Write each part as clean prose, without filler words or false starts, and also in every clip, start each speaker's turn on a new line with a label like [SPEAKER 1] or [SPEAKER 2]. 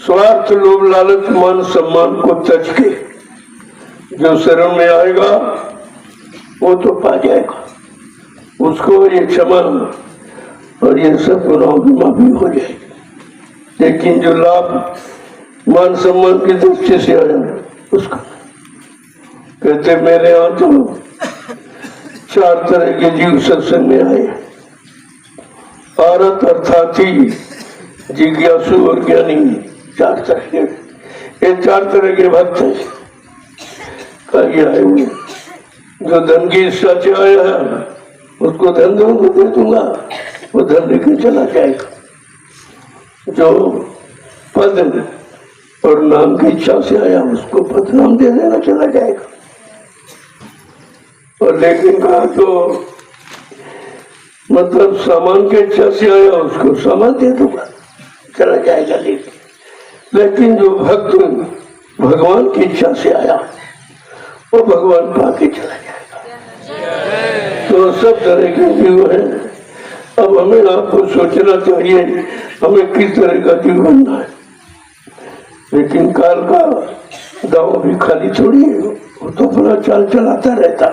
[SPEAKER 1] स्वार्थ लोभ लालच मान सम्मान को तज के जो शरण में आएगा वो तो पा जाएगा, उसको ये क्षमा और ये सब गुनाहों की माफी हो जाएगी। लेकिन जो लाभ मान सम्मान की दृष्टि से आया उसका कहते मेरे यहाँ तो 4 तरह के जीव सत्संग में आए, आरत अर्थार्थी, जिज्ञासु और ज्ञानी। 4 तरह के, ये 4 तरह के भक्त हैं। कहीं आए हुए जो धन की इच्छा से आया है उसको धन दे दूंगा, वो धन लेके चला जाएगा। जो पद और नाम की इच्छा से आया उसको पद नाम दे देना, चला जाएगा। और लेकिन कहा तो मतलब सामान की इच्छा से आया उसको सामान दे दूंगा, चला जाएगा। लेकिन जो भक्त भगवान की इच्छा से आया वो भगवान पाके चला जाएगा। तो सब तरह के जीव है। अब हमें आपको सोचना चाहिए हमें किस तरह का जीव बनना है। लेकिन काल का दाव भी खाली थोड़ी है, वो तो अपना चाल चलाता रहता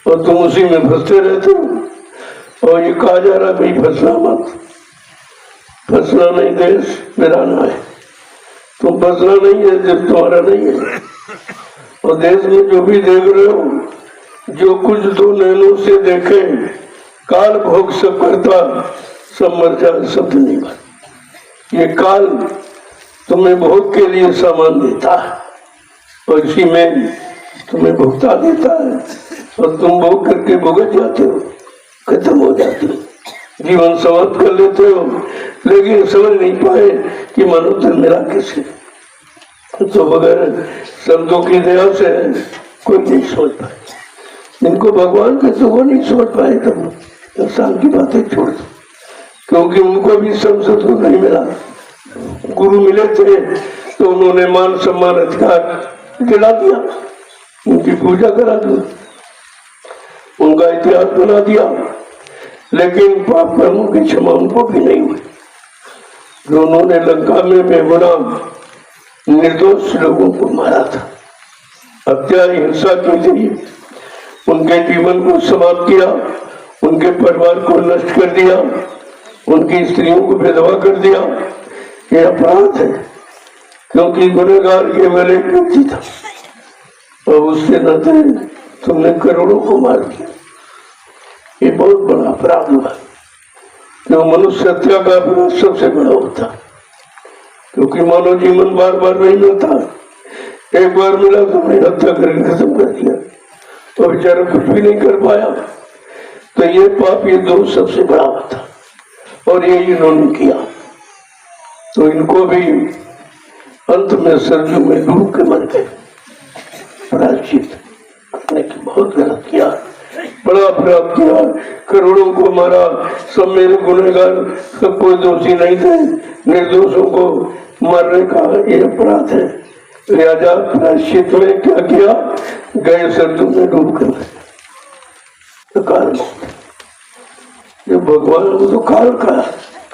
[SPEAKER 1] और तुम उसी में फंसते रहते हो। और ये कहा जा रहा भाई फंसना मत, फंसना नहीं, देश वीराना है। तुम फंसना नहीं है जब तुम्हारा नहीं है। और देश में जो भी देख रहे हो, जो कुछ 2 नैनों से देखे, काल भोग सब करता, सब मर जाए, सब नहीं बन। ये काल तुम्हें भोग के लिए सामान देता है और इसी में तुम्हें भुगता देता है और तुम भोग करके भुगत जाते हो, खत्म हो जाते हो, जीवन समाप्त कर लेते हो। लेकिन समझ नहीं पाए कि मानव जन्म मिला किसे। तो बगैर शब्दों की दया से कोई नहीं सोच पाए, जिनको भगवान के तो वो नहीं सोच पाए। तो इंसान की बातें छोड़ दो, क्योंकि उनको भी संसद को नहीं मिला। गुरु मिले थे तो उन्होंने मान सम्मान अधिकार दिला दिया, उनकी पूजा करा दी, उनका इतिहास बना दिया। लेकिन पाप कर्मों की क्षमा उनको भी नहीं हुई। जो उन्होंने लंका में बेगुनाह निर्दोष लोगों को मारा था, हत्या हिंसा की थी, उनके जीवन को समाप्त किया, उनके परिवार को नष्ट कर दिया, उनकी स्त्रियों को विधवा कर दिया, ये अपराध है। क्योंकि गुनहगार केवल एक व्यक्ति था और उससे नाते तुमने करोड़ों को मार दिया। ये बहुत बड़ा अपराध हुआ। जो मनुष्य हत्या का अपराध सबसे बड़ा होता, क्योंकि मानव जीवन बार बार नहीं मिलता। एक बार मिला तो हमने हत्या करके खत्म कर दिया, तो बेचारा कुछ भी नहीं कर पाया। तो ये पाप, ये दोष सबसे बड़ा होता और ये इन्होंने किया। तो इनको भी अंत में सरजू में डूब के मर गए। प्रायश्चित करने की बहुत गलत किया, बड़ा अपराध किया, करोड़ों को मारा। सब मेरे गुनहगार, सब कोई दोषी नहीं थे, निर्दोषों को मारने का ये अपराध है। लिहाजा प्रायश्चित में क्या किया, गए सरजू में डूब कर। तो काल जो भगवान, वो तो काल का,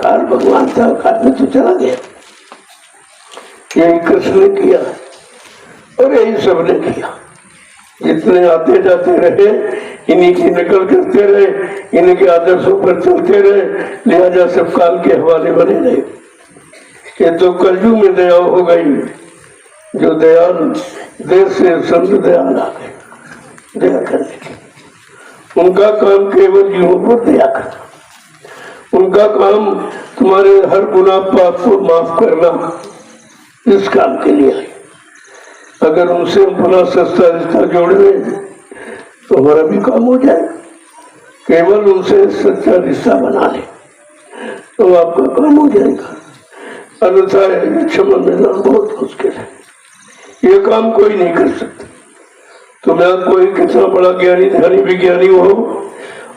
[SPEAKER 1] काल भगवान था, काल में तो चला गया। यही कृष्ण ने किया और यही सबने किया। जितने आते जाते रहे इन्हीं की नकल करते रहे, इन्हीं के आदर्शों पर चलते रहे, लिहाजा सब काल के हवाले बने रहे। ये तो कलयुग में दया हो गई। जो दयाल देश से संत दयाल आ गए दया करने के। उनका काम केवल जीवों पर दया करना, उनका काम तुम्हारे हर गुनाह पाप को माफ करना, इस काम के लिए आए। अगर उनसे अपना सस्ता रिश्ता जोड़ लें तो हमारा भी काम हो जाएगा। केवल उनसे सच्चा रिश्ता बना ले तो आपका काम हो जाएगा। अन्यथा क्षमा मिलना बहुत मुश्किल है। ये काम कोई नहीं कर सकता। तो मैं कोई कितना बड़ा ज्ञानी धनी विज्ञानी हो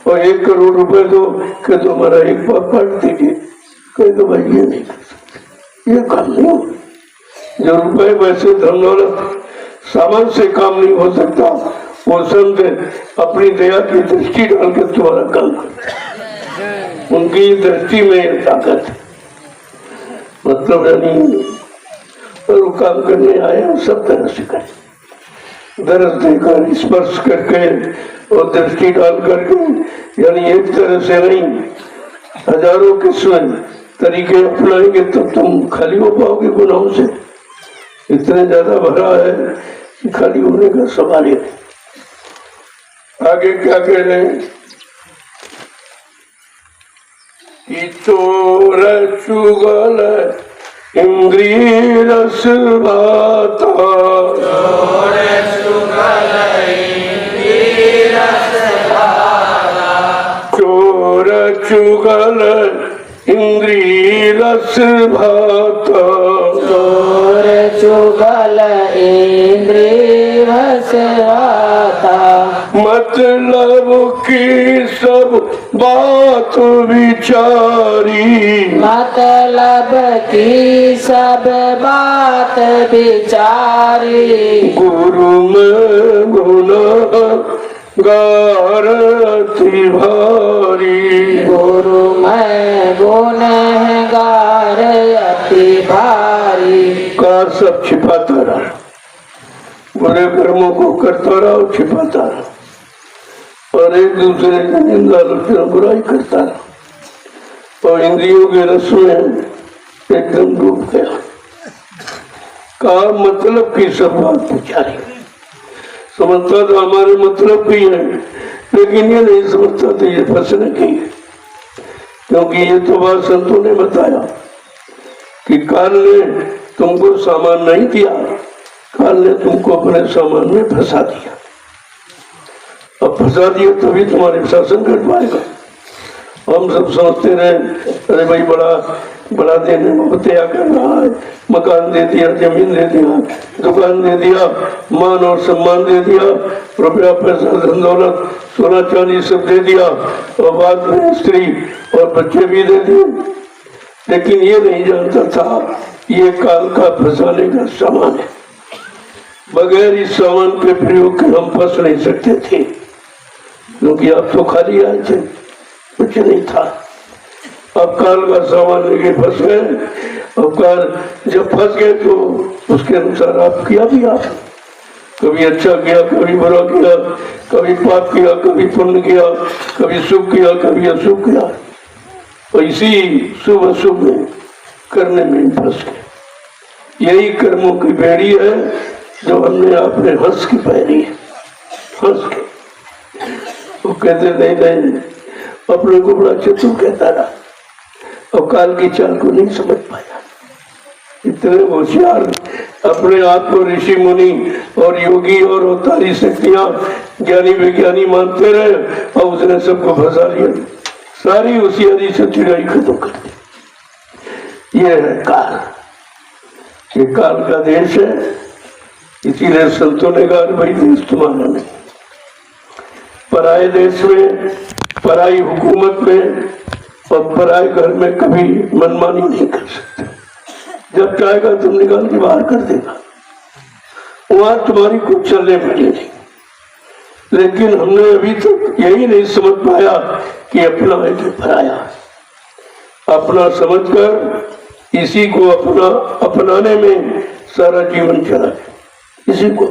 [SPEAKER 1] और 1 करोड़ रुपए दो कि तुम्हारा एक पाप काट दीजिए, कहीं तो भाई ये नहीं कर सकते। ये काम नहीं हो। जो रुपए पैसे धन दौलत सामान से काम नहीं हो सकता, वो संत अपनी दया की दृष्टि डाल के तुम्हारा काम करते। उनकी दृष्टि में ताकत है, मतलब यानी और वो काम करने आए सब तरह से करे, दर्द देकर, स्पर्श करके और दृष्टि डाल करके, यानी एक तरह से नहीं, हजारों किस्म तरीके अपनाएंगे तो तुम खाली हो पाओगे गुनाहों से। इतने ज्यादा भरा है कि खाली होने का सवाल ही नहीं। आगे क्या कह रहे हैं कि चोर चुगल इंद्रिय रस भाता, चोर चुगल इंद्रिय रस भाता,
[SPEAKER 2] चोर चुगल इंद्रिय रस भाता,
[SPEAKER 1] मतलब की सब बात विचारी,
[SPEAKER 2] मतलब की सब बात विचारी,
[SPEAKER 1] गुरु में गुनाह गारती भारी,
[SPEAKER 2] गुरु मैं गुनहगार अति भारी।
[SPEAKER 1] का सब छिपाता रहा, बुरे कर्मों को करता रहा और छिपाता रहा और एक दूसरे की निंदा आलोचना बुराई करता रहा और इंद्रियों के रस में एकदम डूब गया। का मतलब की सब बात विचारी, समझता तो हमारे मतलब की है, लेकिन ये नहीं समझता तो ये फंसने की है। क्योंकि ये तो बात संतों ने बताया कि काल ने तुमको सामान नहीं दिया, काल ने तुमको अपने सामान में फंसा दिया। अब फंसा दिया तभी तुम्हारे शासन कर पाएगा। हम सब समझते रहे अरे भाई बड़ा देने में क्या कर रहा है, मकान दे दिया, जमीन दे दिया, दुकान दे दिया, मान और सम्मान दे दिया, रुपया पैसा धन दौलत सोना चांदी सब दे दिया और बाद में स्त्री और बच्चे भी दे दिए। लेकिन ये नहीं जानता था ये काल का फंसाने का सामान है, बगैर इस सामान के प्रयोग के हम फंस नहीं सकते थे, क्योंकि आप तो खाली आए थे, कुछ नहीं था। अब काल का सामान लेके फंस गए। अब काल जब फंस गए तो उसके अनुसार आप किया भी, आप कभी अच्छा किया, कभी बुरा किया, कभी पाप किया, कभी पुण्य किया, कभी शुभ किया, कभी अशुभ किया, तो इसी शुभ अशुभ में करने में फंस गए। यही कर्मों की बेड़ी है जो हमने अपने हंस की पहनी है, हंस के। वो कहते नहीं अपने को बड़ा चतुर कहता रहा और काल की चाल को नहीं समझ पाया। इतने होशियार अपने आप को ऋषि मुनि और योगी और अवतारी शक्तियां ज्ञानी विज्ञानी मानते रहे और उसने सबको फंसा लिया। सारी होशियारी से चिड़ाई खत्म कर दी। ये है काल, ये काल का देश है। इसीलिए संतों ने कहा भाई देश तुम्हारा नहीं, पराये देश में, पराई हुकूमत में और पराये घर में कभी मनमानी नहीं कर सकते। जब चाहेगा तुम निकाल के बाहर कर देगा, वहां तुम्हारी कुछ चलने वाली नहीं। लेकिन हमने अभी तक यही नहीं समझ पाया कि अपना है कि पराया। अपना समझकर इसी को अपनाने में सारा जीवन चला है। इसी को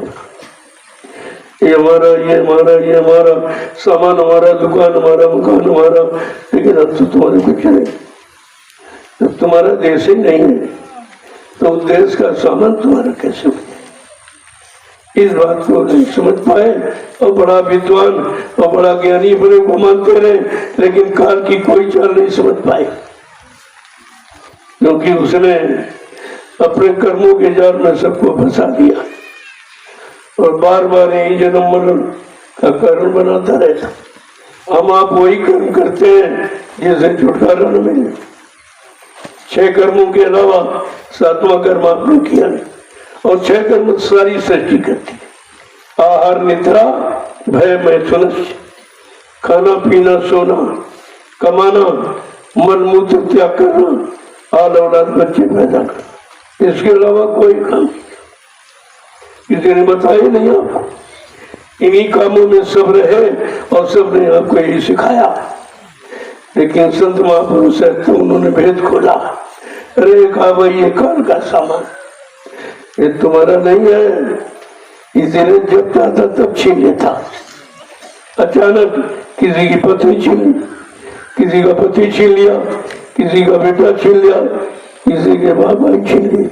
[SPEAKER 1] ये हमारा, ये हमारा, ये हमारा सामान, हमारा दुकान, हमारा मकान, हमारा। लेकिन अब तो तुम्हारे कुछ नहीं, जब तुम्हारा देश ही नहीं है तो देश का सामान तुम्हारा कैसे हो जाए? इस बात को नहीं समझ पाए और बड़ा विद्वान और बड़ा ज्ञानी बड़े को मानते रहे, लेकिन काल की कोई चाल नहीं समझ पाए, क्योंकि उसने अपने कर्मों के जाल में सबको फंसा दिया और बार बार यही जन्म मरण का कारण बनाता रहता। हम आप वही कर्म करते हैं जिससे छुटकारा न मिले। 6 कर्मों के अलावा 7वां कर्म आपने किया नहीं, और 6 कर्म सारी सृष्टि करती है। आहार निद्रा भय मैथुन, खाना पीना सोना, कमाना, मन मूत्र त्याग करना, आल औलाद बच्चे पैदा करना, इसके अलावा कोई काम किसी ने बताया नहीं आपको। इन्हीं कामों में सब रहे और सबने आपको यही सिखाया। लेकिन संत महापुरुष है तो उन्होंने भेद खोला अरे कहा भाई ये कौन का सामान, ये तुम्हारा नहीं है, इसलिए जब चाहता तब छीन लेता। अचानक किसी की पत्नी छीन ली, किसी का पति छीन लिया, किसी का बेटा छीन लिया, किसी के बाप भाई छीन लिए।